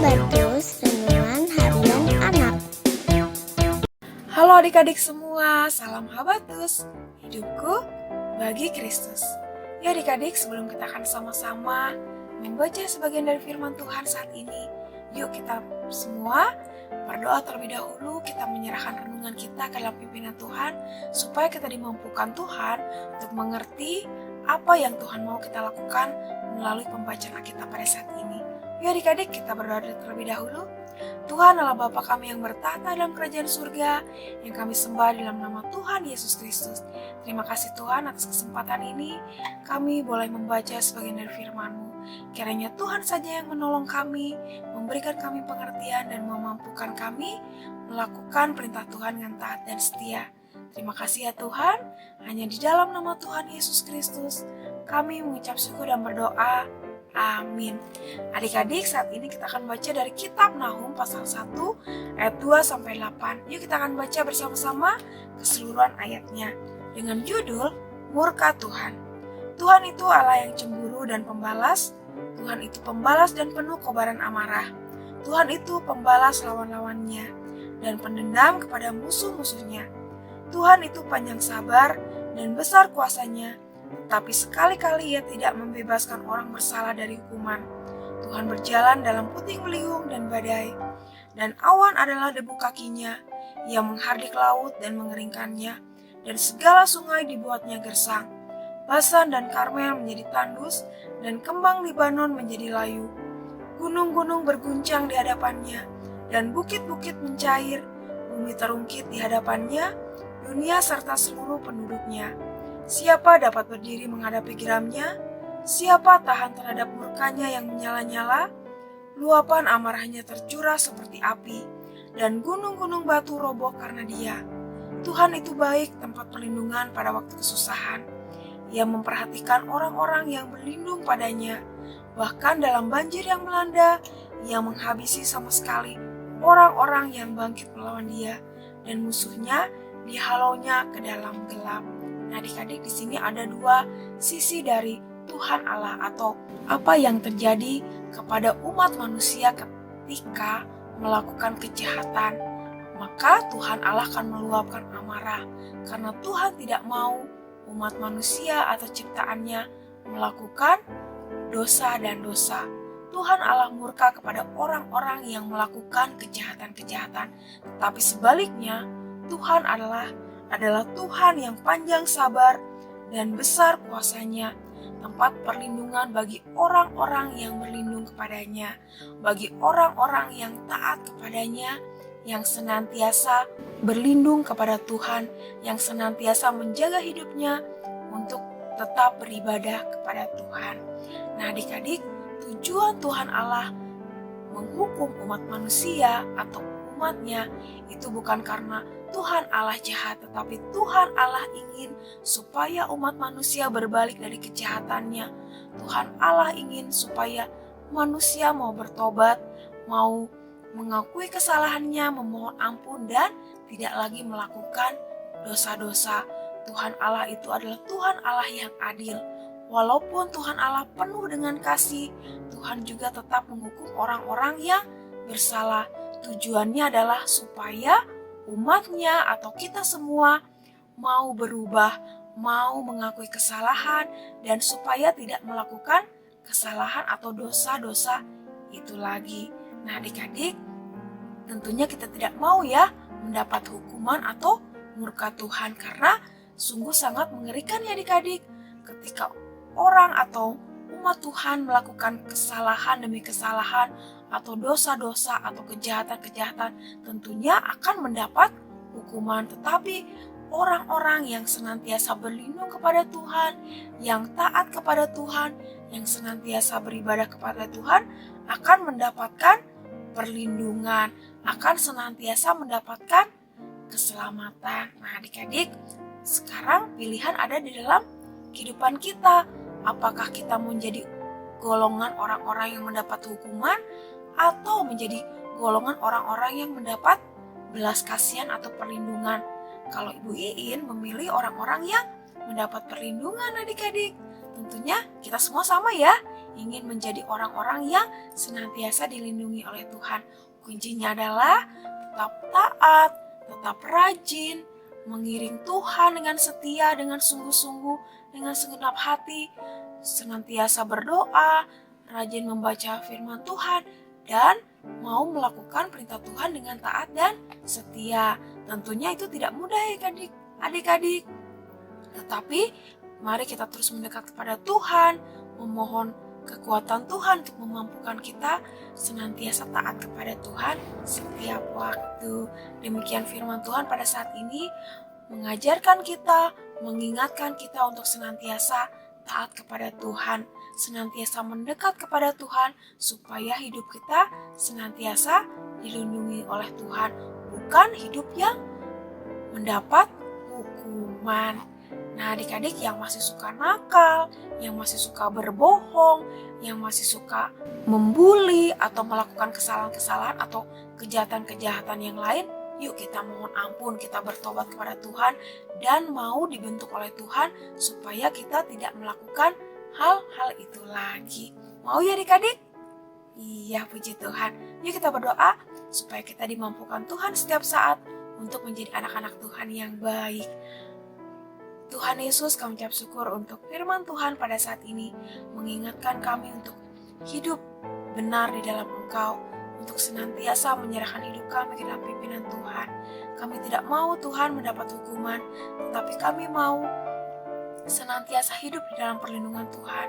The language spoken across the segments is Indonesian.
Habatus Renungan Harian Anak. Halo adik-adik semua, salam Habatus. Hidupku bagi Kristus. Ya adik-adik, sebelum kita akan sama-sama membaca sebagian dari firman Tuhan saat ini, yuk kita semua berdoa terlebih dahulu. Kita menyerahkan renungan kita ke dalam pimpinan Tuhan, supaya kita dimampukan Tuhan untuk mengerti apa yang Tuhan mau kita lakukan melalui pembacaan kita pada saat ini. Yuk adik-adik, kita berdoa terlebih dahulu. Tuhan Allah Bapa kami yang bertahta dalam kerajaan surga, yang kami sembah dalam nama Tuhan Yesus Kristus. Terima kasih Tuhan atas kesempatan ini, kami boleh membaca sebagian dari firman-Mu. Kiranya Tuhan saja yang menolong kami, memberikan kami pengertian dan memampukan kami melakukan perintah Tuhan dengan taat dan setia. Terima kasih ya Tuhan, hanya di dalam nama Tuhan Yesus Kristus kami mengucap syukur dan berdoa. Amin. Adik-adik, saat ini kita akan baca dari kitab Nahum pasal 1 ayat 2-8. Yuk kita akan baca bersama-sama keseluruhan ayatnya dengan judul Murka Tuhan. Tuhan itu Allah yang cemburu dan pembalas. Tuhan itu pembalas dan penuh kobaran amarah. Tuhan itu pembalas lawan-lawannya dan pendendam kepada musuh-musuhnya. Tuhan itu panjang sabar dan besar kuasanya, tapi sekali-kali Ia tidak membebaskan orang bersalah dari hukuman. Tuhan berjalan dalam puting beliung dan badai, dan awan adalah debu kakinya. Ia menghardik laut dan mengeringkannya, dan segala sungai dibuatnya gersang. Basan dan Karmel menjadi tandus, dan kembang Libanon menjadi layu. Gunung-gunung berguncang di hadapannya, dan bukit-bukit mencair. Bumi terungkit di hadapannya, dunia serta seluruh penduduknya. Siapa dapat berdiri menghadapi geramnya? Siapa tahan terhadap murkanya yang menyala-nyala? Luapan amarahnya tercurah seperti api, dan gunung-gunung batu roboh karena Dia. Tuhan itu baik, tempat perlindungan pada waktu kesusahan. Ia memperhatikan orang-orang yang berlindung padanya. Bahkan dalam banjir yang melanda, Ia menghabisi sama sekali orang-orang yang bangkit melawan Dia, dan musuhnya dihalaunya ke dalam gelap. Nah, adik-adik, di sini ada dua sisi dari Tuhan Allah atau apa yang terjadi kepada umat manusia ketika melakukan kejahatan. Maka Tuhan Allah akan meluapkan amarah karena Tuhan tidak mau umat manusia atau ciptaannya melakukan dosa dan dosa. Tuhan Allah murka kepada orang-orang yang melakukan kejahatan-kejahatan. Tetapi sebaliknya, Tuhan adalah Tuhan yang panjang sabar dan besar kuasanya, tempat perlindungan bagi orang-orang yang berlindung kepadanya, bagi orang-orang yang taat kepadanya, yang senantiasa berlindung kepada Tuhan, yang senantiasa menjaga hidupnya untuk tetap beribadah kepada Tuhan. Nah adik-adik, tujuan Tuhan Allah menghukum umat manusia atau umatnya itu bukan karena Tuhan Allah jahat, tetapi Tuhan Allah ingin supaya umat manusia berbalik dari kejahatannya. Tuhan Allah ingin supaya manusia mau bertobat, mau mengakui kesalahannya, memohon ampun, dan tidak lagi melakukan dosa-dosa. Tuhan Allah itu adalah Tuhan Allah yang adil. Walaupun Tuhan Allah penuh dengan kasih, Tuhan juga tetap menghukum orang-orang yang bersalah. Tujuannya adalah supaya umatnya atau kita semua mau berubah, mau mengakui kesalahan, dan supaya tidak melakukan kesalahan atau dosa-dosa itu lagi. Nah adik-adik, tentunya kita tidak mau ya mendapat hukuman atau murka Tuhan, karena sungguh sangat mengerikan ya adik-adik ketika orang atau umat Tuhan melakukan kesalahan demi kesalahan atau dosa-dosa atau kejahatan-kejahatan, tentunya akan mendapat hukuman. Tetapi orang-orang yang senantiasa berlindung kepada Tuhan, yang taat kepada Tuhan, yang senantiasa beribadah kepada Tuhan akan mendapatkan perlindungan, akan senantiasa mendapatkan keselamatan. Nah adik-adik, sekarang pilihan ada di dalam kehidupan kita. Apakah kita mau menjadi golongan orang-orang yang mendapat hukuman atau menjadi golongan orang-orang yang mendapat belas kasihan atau perlindungan? Kalau Ibu Iin memilih orang-orang yang mendapat perlindungan adik-adik, tentunya kita semua sama ya, ingin menjadi orang-orang yang senantiasa dilindungi oleh Tuhan. Kuncinya adalah tetap taat, tetap rajin, mengiring Tuhan dengan setia, dengan sungguh-sungguh, dengan segenap hati, senantiasa berdoa, rajin membaca firman Tuhan, dan mau melakukan perintah Tuhan dengan taat dan setia. Tentunya itu tidak mudah ya adik-adik. Tetapi mari kita terus mendekat kepada Tuhan, memohon kekuatan Tuhan untuk memampukan kita senantiasa taat kepada Tuhan setiap waktu. Demikian firman Tuhan pada saat ini mengajarkan kita, mengingatkan kita untuk senantiasa taat kepada Tuhan, senantiasa mendekat kepada Tuhan supaya hidup kita senantiasa dilindungi oleh Tuhan, bukan hidup yang mendapat hukuman. Nah, adik-adik yang masih suka nakal, yang masih suka berbohong, yang masih suka membuli atau melakukan kesalahan-kesalahan atau kejahatan-kejahatan yang lain, yuk kita mohon ampun, kita bertobat kepada Tuhan dan mau dibentuk oleh Tuhan supaya kita tidak melakukan hal-hal itu lagi. Mau ya adik-adik? Iya, puji Tuhan. Yuk kita berdoa supaya kita dimampukan Tuhan setiap saat untuk menjadi anak-anak Tuhan yang baik. Tuhan Yesus, kami ucap syukur untuk firman Tuhan pada saat ini, mengingatkan kami untuk hidup benar di dalam Engkau, untuk senantiasa menyerahkan hidup kami ke dalam pimpinan Tuhan. Kami tidak mau Tuhan mendapat hukuman, tetapi kami mau senantiasa hidup di dalam perlindungan Tuhan.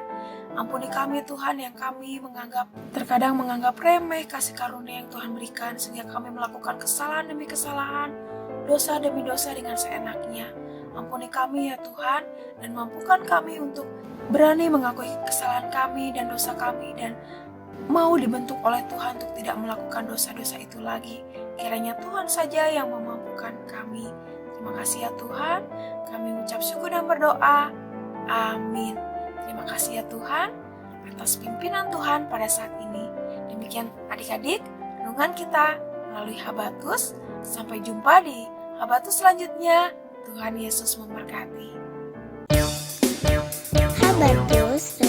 Ampuni kami Tuhan yang kami terkadang menganggap remeh kasih karunia yang Tuhan berikan, sehingga kami melakukan kesalahan demi kesalahan, dosa demi dosa dengan seenaknya. Ampuni kami ya Tuhan, dan mampukan kami untuk berani mengakui kesalahan kami dan dosa kami, dan mau dibentuk oleh Tuhan untuk tidak melakukan dosa-dosa itu lagi. Kiranya Tuhan saja yang memampukan kami. Terima kasih ya Tuhan, kami ucap syukur dan berdoa. Amin. Terima kasih ya Tuhan atas pimpinan Tuhan pada saat ini. Demikian adik-adik, renungan kita melalui Habatus. Sampai jumpa di Habatus selanjutnya. Tuhan Yesus memberkati. Habatus